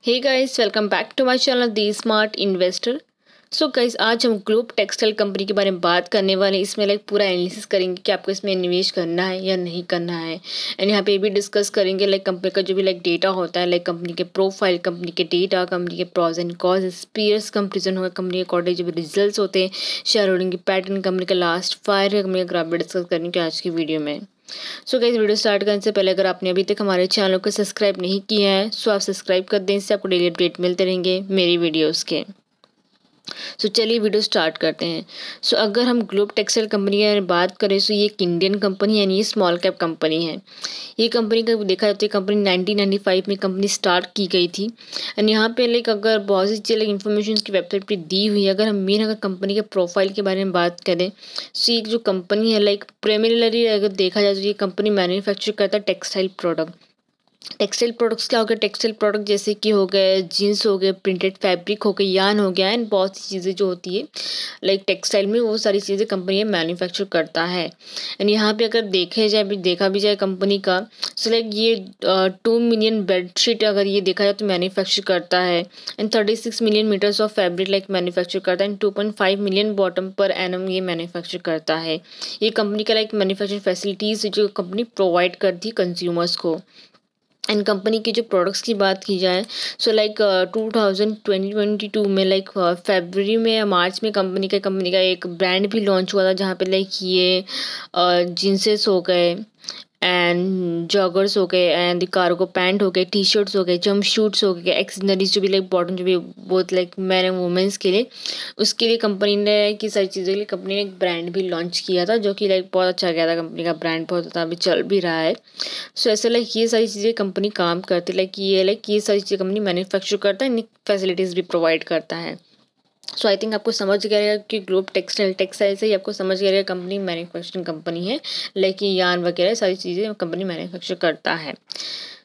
Hey guys, welcome back to my channel the smart investor. So guys, आज हम globe textile company के बारे में बात करने वाले हैं। इसमें पूरा एनालिसिस करेंगे कि आपको इसमें निवेश करना है या नहीं करना है। एंड यहाँ पे ये भी डिस्कस करेंगे कंपनी का जो भी डेटा होता है, कंपनी के प्रोफाइल, कंपनी के डेटा, कंपनी के pros and cons, peers comparison होगा, कंपनी के अकॉर्डिंग जो भी रिजल्ट होते हैं, शेयर होल्डिंग की पैटर्न, कंपनी का लास्ट 5 कंपनी का ग्राफ भी डिस्कस करेंगे आज की वीडियो में। सो गाइस, वीडियो स्टार्ट करने से पहले अगर आपने अभी तक हमारे चैनल को सब्सक्राइब नहीं किया है सो आप सब्सक्राइब कर दें। इससे आपको डेली अपडेट मिलते रहेंगे मेरी वीडियोस के। सो चलिए वीडियो स्टार्ट करते हैं। सो अगर हम ग्लोब टेक्सटाइल कंपनी की बात करें तो ये एक इंडियन कंपनी है, ये स्मॉल कैप कंपनी है। ये कंपनी का देखा जाता है, कंपनी 1995 में कंपनी स्टार्ट की गई थी। एंड यहाँ पे अगर बहुत सी चीज़ इन्फॉर्मेशन की वेबसाइट पे दी हुई है। अगर हम अगर कंपनी के प्रोफाइल के बारे में बात करें तो ये जो कंपनी है प्राइमरीली अगर देखा जाए तो ये कंपनी मैन्युफैक्चर करता है टेक्सटाइल प्रोडक्ट। टेक्सटाइल प्रोडक्ट्स क्या हो गया? टेक्सटाइल प्रोडक्ट जैसे कि हो गए जीन्स, हो गए प्रिंटेड फैब्रिक, हो गए यान, हो गया एंड बहुत सी चीज़ें जो होती है टेक्सटाइल में, वो सारी चीज़ें कंपनी मैन्युफैक्चर करता है। एंड यहाँ पे अगर देखा भी जाए कंपनी का, सो ये 2 मिलियन बेडशीट अगर ये देखा जाए तो मैन्युफैक्चर करता है। And 36 million metres of fabric manufacture करता है। And 2.5 million bottom per annum ये मैन्युफैक्चर करता है। ये कंपनी का मैन्युफैक्चरिंग फैसिलिटीज़ जो कंपनी प्रोवाइड करती है कंज्यूमर्स को। एंड कंपनी के जो प्रोडक्ट्स की बात की जाए सो 2022 में फरवरी में या मार्च में कंपनी का एक ब्रांड भी लॉन्च हुआ था, जहाँ पे ये जींसेस हो गए एंड जॉगर्स हो गए एंड कार्गो पैंट हो गए, टी शर्ट्स हो गए, जंप शूट्स हो गए, एक्सेसरीज जो भी बॉटम जो भी बहुत मैन एंड वुमेंस के लिए, उसके लिए कंपनी ने की सारी चीज़ों के लिए कंपनी ने एक ब्रांड भी लॉन्च किया था, जो कि बहुत अच्छा गया था। कंपनी का ब्रांड बहुत अच्छा अभी चल भी रहा है। सो ऐसे ये सारी चीज़ें कंपनी काम करती है। ये सारी चीज़ें कंपनी मैन्युफैक्चर करता है, फैसिलिटीज़ भी प्रोवाइड करता है। सो आई थिंक आपको समझ गया रहेगा कि ग्लोब टेक्सटाइल से ही आपको समझ गया रहेगा कंपनी मैन्युफैक्चरिंग कंपनी है, यान वगैरह सारी चीज़ें कंपनी मैन्युफैक्चर करता है।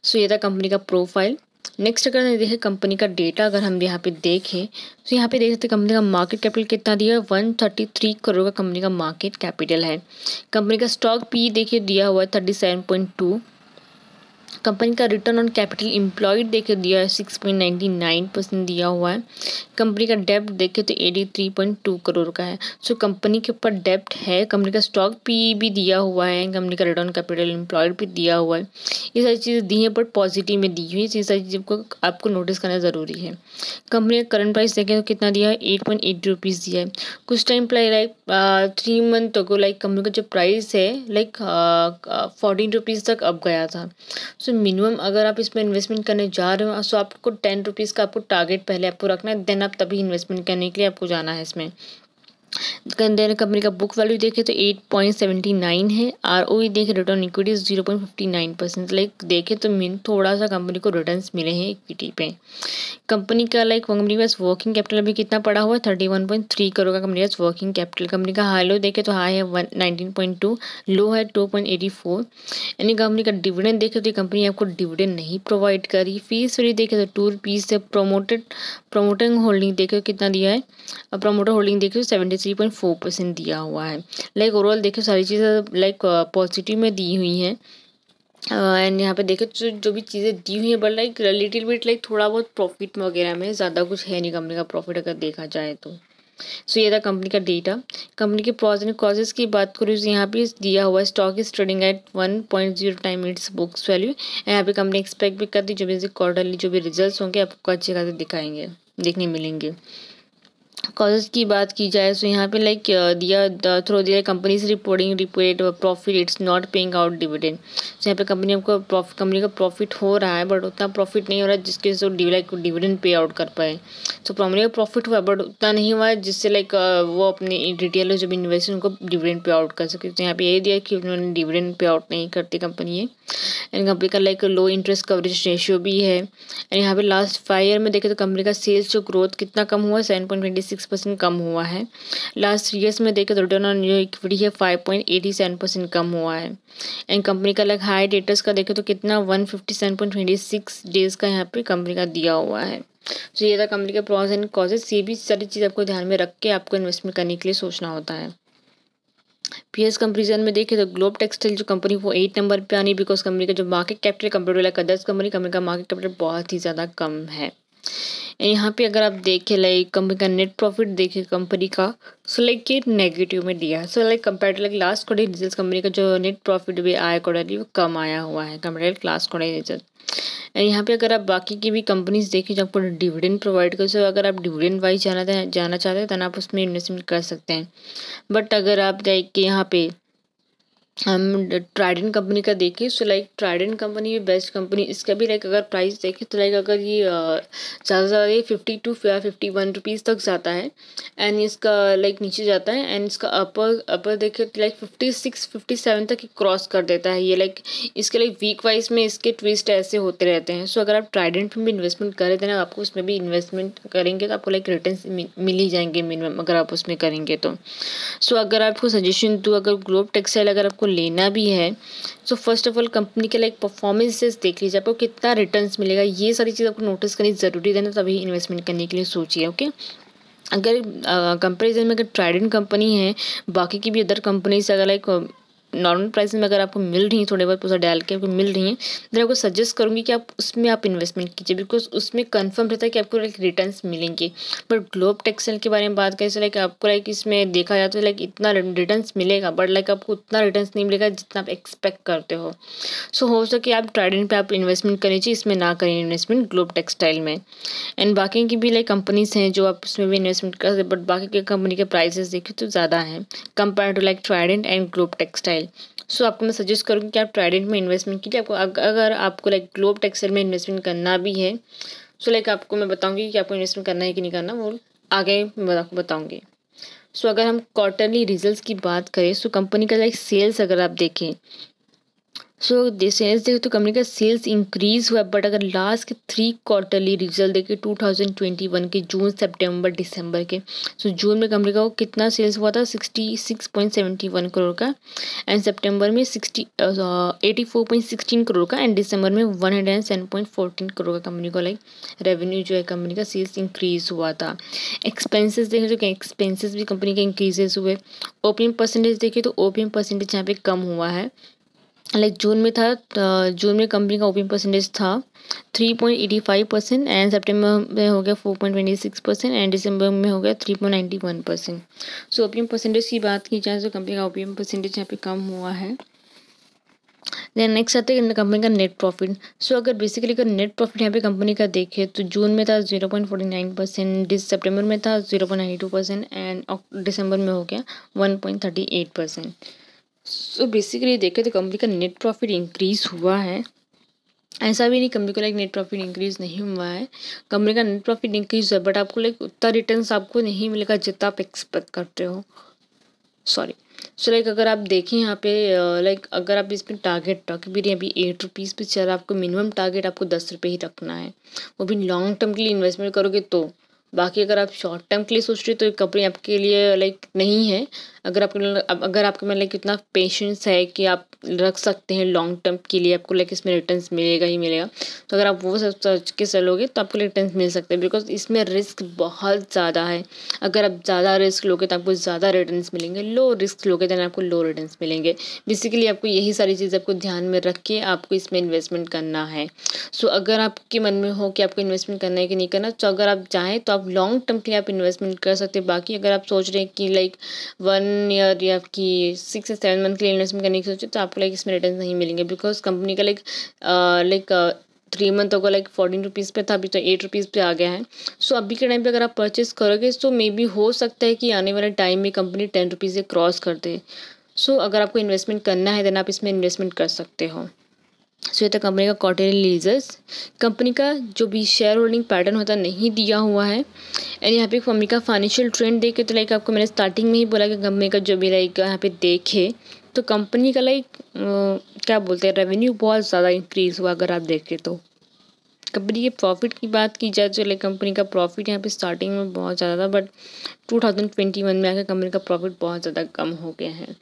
सो ये था कंपनी का प्रोफाइल। नेक्स्ट अगर देखें कंपनी का डेटा, अगर हम यहाँ पे देखें तो यहाँ पे देख सकते हैं कंपनी का मार्केट कैपिटल कितना दिया है, 133 करोड़ का कंपनी का मार्केट कैपिटल है। कंपनी का स्टॉक पी देखिए दिया हुआ है 37.2। कंपनी का रिटर्न ऑन कैपिटल एम्प्लॉयड देखे दिया है 6.99% दिया हुआ है। कंपनी का डेब्ट देखे तो 83.2 करोड़ का है। सो कंपनी के ऊपर डेब्ट है। कंपनी का स्टॉक पी भी दिया हुआ है, कंपनी का रिटर्न कैपिटल एम्प्लॉयड भी दिया हुआ है। ये सारी चीज़ें दी हैं बट पॉजिटिव में दी हुई है। ये सारी चीज़ों को आपको नोटिस करना ज़रूरी है। कंपनी का करंट प्राइस देखें तो कितना दिया है, 8.80 रुपीज़ दिया है। कुछ टाइम पहले 3 मंथ को कंपनी का जो प्राइस है 14 रुपीज़ तक अब गया था। सो मिनिमम अगर आप इसमें इन्वेस्टमेंट करने जा रहे हो सो आपको 10 रुपीज़ का आपको टारगेट पहले आपको रखना है, देन आप तभी इन्वेस्टमेंट करने के लिए आपको जाना है इसमें। कंपनी का बुक वैल्यू देखे तो 8.79 है। ROE देखे रिटर्न इक्विटी 0.59%। देखे तो थोड़ा सा कंपनी को रिटर्न्स मिले हैं इक्विटी पे। कंपनी का कंपनी के पास वर्किंग कैपिटल भी कितना पड़ा हुआ है, 31.3 करोड़ का कंपनी के पास वर्किंग कैपिटल। कंपनी का हाई लो देखे तो हाई है 19.2, लो है 2.84। यानी कंपनी का डिविडेंड देखे तो कंपनी आपको डिविडेंड नहीं प्रोवाइड करी। फीस फ्री देखे तो 2 रुपीज़ से। प्रोमोटिंग होल्डिंग देखे तो कितना दिया है, प्रोमोटर होल्डिंग देखे तो 73.4% दिया हुआ है। ओवरऑल देखे सारी चीज़ें पॉजिटिव में दी हुई हैं। एंड यहाँ पे देखे तो जो भी चीज़ें दी हुई है बट लिटिल बिट थोड़ा बहुत प्रॉफिट वगैरह में, ज़्यादा कुछ है नहीं कंपनी का प्रॉफिट अगर देखा जाए तो। सो ये था कंपनी का डेटा। कंपनी के प्रॉज एंड कॉजेस की बात करूँ तो यहाँ पे दिया हुआ है stock is trading at 1.0 time it's books value. यहाँ पे कंपनी एक्सपेक्ट भी करती जो भी क्वार्टरली जो भी रिजल्ट होंगे आपको अच्छे खासे दिखाएंगे, देखने मिलेंगे। कॉजेज की बात की जाए तो यहाँ पे दिया थ्रू दिया कंपनी से report profit it's not paying out dividend. तो यहाँ पे कंपनी का प्रॉफिट हो रहा है बट उतना प्रॉफिट नहीं हो रहा है जिसके से डिविडेंड पे आउट कर पाए। तो कंपनी का प्रॉफिट हुआ बट उतना नहीं हुआ है जिससे वो अपने रिटेलर जो भी इन्वेस्टर उनको डिविडेंड पे आउट कर सके। तो यहाँ पे यही दिया कि उन्होंने डिविडेंड पे आउट नहीं करती कंपनी है। एंड कंपनी का लो इंटरेस्ट कवरेज रेशियो भी है। एंड यहाँ पे लास्ट 5 ईयर में देखें तो कंपनी का सेल्स जो ग्रोथ कितना कम हुआ है, 7.26% कम हुआ है। लास्ट 3 ईयर्स में देखें तो रिटर्न ऑन इक्विटी है 5.87% कम हुआ है। एंड कंपनी का हाई डेटर्स का देखें तो कितना 157.26 डेज का यहाँ पे कंपनी का दिया हुआ है। तो ये था कंपनी के प्रॉज एंड कॉजेस। ये भी सारी चीज़ आपको ध्यान में रख के आपको इन्वेस्टमेंट करने के लिए सोचना होता है। पीएस कंपेरिजन में देखें तो ग्लोब टेक्सटाइल जो कंपनी वो 8 नंबर पे आनी, बिकॉज कंपनी का जो market capital compare to others company का मार्केट कैपिटल बहुत ही ज़्यादा कम है। यहाँ पे अगर आप देखें लाइक कंपनी का नेट प्रॉफिट देखें कंपनी का, सो लाइक ये नेगेटिव में दिया है। So like compare to like last quarter result company का जो नेट प्रॉफिट भी आया क्वार्टरली वो कम आया हुआ है compare to last quarter result. यहाँ पे अगर आप बाकी की भी कंपनीज देखें जो आपको डिविडेंड प्रोवाइड कर, सो अगर आप डिविडेंड वाइज जाना चाहते हैं तो आप उसमें इन्वेस्टमेंट कर सकते हैं। बट अगर आप लाइक यहाँ पे हम ट्राइडेंट कंपनी का देखें, सो लाइक ट्राइडेंट कंपनी भी बेस्ट कंपनी, इसका भी लाइक अगर प्राइस देखें तो लाइक अगर ये ज़्यादा से ज़्यादा ये 50 to 51 रुपीज़ तक जाता है एंड इसका लाइक नीचे जाता है एंड इसका अपर देखें तो लाइक 56-57 तक क्रॉस कर देता है ये। लाइक इसके लाइक वीक वाइज में इसके ट्विस्ट ऐसे होते रहते हैं। सो अगर आप ट्राइडेंट में भी इन्वेस्टमेंट करें तो ना आपको उसमें भी इन्वेस्टमेंट करेंगे तो आपको लाइक रिटर्न्स मिल ही जाएंगे मिनिमम अगर आप उसमें करेंगे तो। सो अगर आपको सजेशन दूँ, अगर ग्लोब टेक्सटाइल अगर आपको लेना भी है so first of all company के लाइक परफॉर्मेंसेस देख लीजिए, आपको कितना रिटर्न्स मिलेगा, ये सारी चीज़ आपको नोटिस करनी ज़रूरी है ना, तभी इन्वेस्टमेंट करने के लिए सोचिए। ओके, अगर कंपेरिजन में अगर ट्राइडेंट कंपनी है बाकी की भी अदर कंपनी से अगर लाइक नॉर्मल प्राइस में अगर आपको मिल रही है, थोड़े बहुत पैसा डाल के आपको मिल रही है, देन आपको सजेस्ट करूँगी कि आप उसमें आप इन्वेस्टमेंट कीजिए, बिकॉज उसमें कंफर्म रहता है कि आपको लाइक रिटर्न्स मिलेंगे। बट ग्लोब टेक्सटाइल के बारे में बात करें तो लाइक आपको लाइक इसमें देखा जाए तो लाइक इतना रिटर्न्स मिलेगा बट लाइक आपको उतना रिटर्न्स नहीं मिलेगा जितना आप एक्सपेक्ट करते हो। सो हो सके आप ट्राइडेंट पे आप इन्वेस्टमेंट करें चाहिए, इसमें ना करें इन्वेस्टमेंट ग्लोब टेक्सटाइल में। एंड बाकी की भी लाइक कंपनीज हैं जो आप उसमें भी इन्वेस्टमेंट कर सकते, बट बाकी के कंपनी के प्राइसेस देखें तो ज़्यादा हैं compare to like Trident and Globe textile. So आपको मैं सजेस्ट करूँगी कि आप ट्राइडेंट में इन्वेस्टमेंट कीजिए। आपको अगर आपको लाइक ग्लोब टेक्सटाइल में इन्वेस्टमेंट करना भी है सो लाइक आपको मैं बताऊँगी कि आपको इन्वेस्टमेंट करना है कि नहीं करना, वो आगे मैं आपको बताऊँगी। सो अगर हम क्वार्टरली रिजल्ट्स की बात करें सो कंपनी का लाइक सेल्स अगर आप देखें सो सेल्स देखें तो कंपनी का सेल्स इंक्रीज हुआ, बट अगर लास्ट के 3 क्वार्टरली रिजल्ट देखें 2021 के जून सितंबर दिसंबर के, सो जून में कंपनी का वो कितना सेल्स हुआ था 66.71 करोड़ का एंड सितंबर में 84.16 करोड़ का एंड दिसंबर में 107.14 करोड़ का कंपनी को लाइक रेवेन्यू जो है कंपनी का सेल्स इंक्रीज हुआ था। एक्सपेंसेस देखें तो एक्सपेंसेस भी कंपनी के इंक्रीजेस हुए। ओपीएम परसेंटेज देखें तो ओपीएम परसेंटेज यहाँ पे कम हुआ है, लाइक जून में था जून में कंपनी का ओपीएम परसेंटेज था 3.85% एंड सितंबर में हो गया 4.26% एंड दिसंबर में हो गया 3.91%। सो ओपीएम परसेंटेज की बात की जाए तो कंपनी का ओपीएम परसेंटेज यहाँ पे कम हुआ है। देन नेक्स्ट आते हैं कंपनी का नेट प्रॉफिट। सो अगर बेसिकली अगर नेट प्रॉफिट यहाँ पे कंपनी का देखें तो जून में था 0.49%, सितंबर में था 0.92% एंड दिसंबर में हो गया 1.38%। सो बेसिकली देखें तो कंपनी का नेट प्रॉफिट इंक्रीज हुआ है, ऐसा भी नहीं कंपनी को लाइक नेट प्रॉफिट इंक्रीज नहीं हुआ है। कंपनी का नेट प्रॉफिट इंक्रीज हुआ बट आपको लाइक उतना रिटर्न्स आपको नहीं मिलेगा जितना आप एक्सपेक्ट करते हो। सॉरी, सो लाइक अगर आप देखें यहाँ पे लाइक अगर आप इसमें टारगेट भी अभी 8 रुपीज़ पे चल रहा है, आपको मिनिमम टारगेट आपको 10 रुपये ही रखना है, वो भी लॉन्ग टर्म के लिए इन्वेस्टमेंट करोगे तो। बाकी अगर आप शॉर्ट टर्म के लिए सोच रहे हो तो कंपनी आपके लिए लाइक नहीं है। अगर आपके में लाइक इतना पेशेंस है कि आप रख सकते हैं लॉन्ग टर्म के लिए, आपको लाइक इसमें रिटर्न्स मिलेगा ही मिलेगा, तो अगर आप वो सब सोच के चलोगे तो आपको रिटर्न्स मिल सकते हैं, बिकॉज इसमें रिस्क बहुत ज़्यादा है। अगर आप ज़्यादा रिस्क लोगे तो आपको ज़्यादा रिटर्न्स मिलेंगे, लो रिस्क लोगे तो आपको लो रिटर्न्स मिलेंगे। बेसिकली आपको यही सारी चीज़ आपको ध्यान में रख के आपको इसमें इन्वेस्टमेंट करना है। सो अगर आपके मन में हो कि आपको इन्वेस्टमेंट करना है कि नहीं करना, तो अगर आप चाहें तो आप लॉन्ग टर्म के लिए आप इन्वेस्टमेंट कर सकते हैं। बाकी अगर आप सोच रहे हैं कि लाइक 1 ईयर या कि 6 या 7 मंथ के लिए इन्वेस्टमेंट करने की सोचे तो आपको लाइक इसमें रिटर्न नहीं मिलेंगे, बिकॉज कंपनी का लाइक 3 मंथ होगा लाइक 14 रुपीज़ पे था, अभी तो 8 रुपीज़ पे आ गया है। सो अभी के टाइम पे अगर आप परचेस करोगे तो मे बी हो सकता है कि आने वाले टाइम में कंपनी 10 रुपीज़ से क्रॉस कर दे। सो अगर आपको इन्वेस्टमेंट करना है देन आप इसमें इन्वेस्टमेंट कर सकते हो। सो ये तो कंपनी का क्वार्टरली रिजल्ट्स। कंपनी का जो भी शेयर होल्डिंग पैटर्न होता है नहीं दिया हुआ है एंड यहाँ पे कंपनी का फाइनेंशियल ट्रेंड देखे तो लाइक आपको मैंने स्टार्टिंग में ही बोला कि कंपनी का जो भी लाइक यहाँ पे देखे तो कंपनी का लाइक क्या बोलते हैं रेवेन्यू बहुत ज़्यादा इंक्रीज़ हुआ। अगर आप देखें तो कंपनी के प्रॉफिट की बात की जाए तो लाइक कंपनी का प्रॉफिट यहाँ पे स्टार्टिंग में बहुत ज़्यादा था, बट 2021 में आकर कंपनी का प्रॉफिट बहुत ज़्यादा कम हो गया है।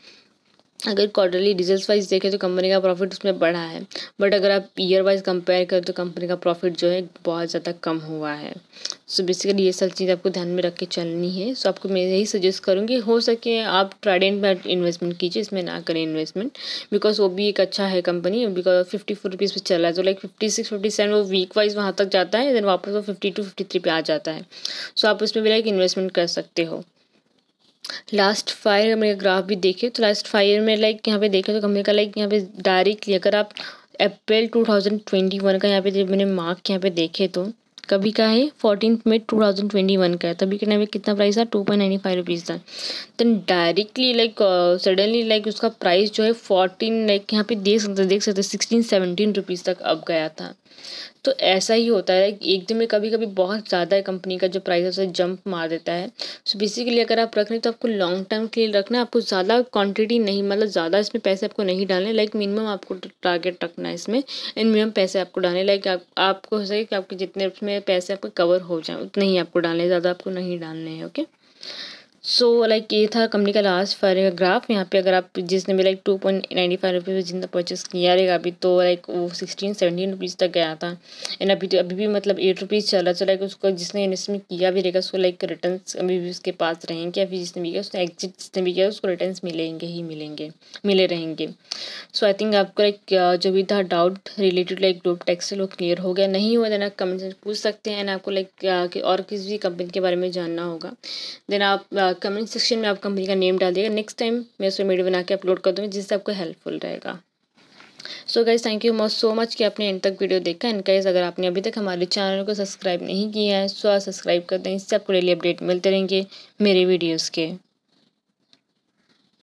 अगर क्वार्टरली रिजल्ट्स वाइज देखें तो कंपनी का प्रॉफिट उसमें बढ़ा है, बट अगर आप ईयर वाइज कंपेयर करें तो कंपनी का प्रॉफिट जो है बहुत ज़्यादा कम हुआ है। सो बेसिकली ये सब चीज़ आपको ध्यान में रख के चलनी है। सो आपको मैं यही सजेस्ट करूँगी, हो सके आप ट्राइडेंट में इन्वेस्टमेंट कीजिए, इसमें ना करें इन्वेस्टमेंट, बिकॉज वो भी एक अच्छा है कंपनी, बिकॉज 54 रुपीज़ पे चल रहा है, तो लाइक 56 57 वो वीक वाइज वहाँ तक जाता है, देन वापस वो 52 53 पे आ जाता है। सो आप उसमें भी लाइक इन्वेस्टमेंट कर सकते हो। लास्ट 5 ईयर में ग्राफ भी देखे तो लास्ट 5 ईयर में लाइक यहाँ पे देखे तो कंपनी का लाइक यहाँ पे डायरेक्टली अगर आप अप्रैल 2021 का यहाँ पे जब मैंने मार्क यहाँ पे देखे तो कभी का है 14 मई 2021 का है, तभी के टाइम पे कितना प्राइस था 2.95 रुपीज़ था। Then directly like suddenly like उसका प्राइस जो है 14 लाइक यहाँ पे देख सकते 16-17 रुपीज़ तक अब गया था। तो ऐसा ही होता है, एकदम में कभी कभी बहुत ज़्यादा कंपनी का जो प्राइस है जंप मार देता है। सो बेसिकली अगर आप रख रहे हैं तो आपको लॉन्ग टर्म के लिए रखना है, आपको ज़्यादा क्वांटिटी नहीं, मतलब ज़्यादा इसमें पैसे आपको नहीं डालने, लाइक मिनिमम आपको टारगेट रखना है इसमें, एंड मिनिमम पैसे आपको डालने, लाइक आपको हो सके कि आपके जितने उसमें पैसे आपके कवर हो जाए उतने ही आपको डालने, ज़्यादा आपको नहीं डालने हैं। ओके, सो लाइक ये था कंपनी का लास्ट 5 ईयर का ग्राफ। यहाँ पे अगर आप जिसने भी लाइक 2.95 रुपीज़ जितना परचेस किया रहेगा अभी, तो लाइक वो 16-17 रुपीज़ तक गया था, एंड अभी भी मतलब 8 रुपीज़ चल रहा है। तो लाइक उसको जिसने इन्वेस्टमेंट किया भी रहेगा उसको लाइक रिटर्न्स अभी भी उसके पास रहेंगे, या फिर जिसने भी किया उसने एग्जिट जिसने भी किया उसको रिटर्न्स मिलेंगे ही मिलेंगे, मिले रहेंगे। सो आई थिंक आपको लाइक जो भी था doubt related like globe textile वो क्लियर हो गया, नहीं हुआ देन आप कमेंट से पूछ सकते हैं, एंड आपको लाइक और किसी भी कंपनी के बारे में जानना होगा देन आप कमेंट सेक्शन में आप कंपनी का नेम डाल दिएगा, नेक्स्ट टाइम मैं उसमें वीडियो बना के अपलोड कर दूँगी जिससे आपको हेल्पफुल रहेगा। So guys thank you so much कि आपने एंड तक वीडियो देखा, एंड गाइज अगर आपने अभी तक हमारे चैनल को सब्सक्राइब नहीं किया है सो सब्सक्राइब कर दें, इससे आपको डेली अपडेट मिलते रहेंगे मेरे वीडियोज़ के।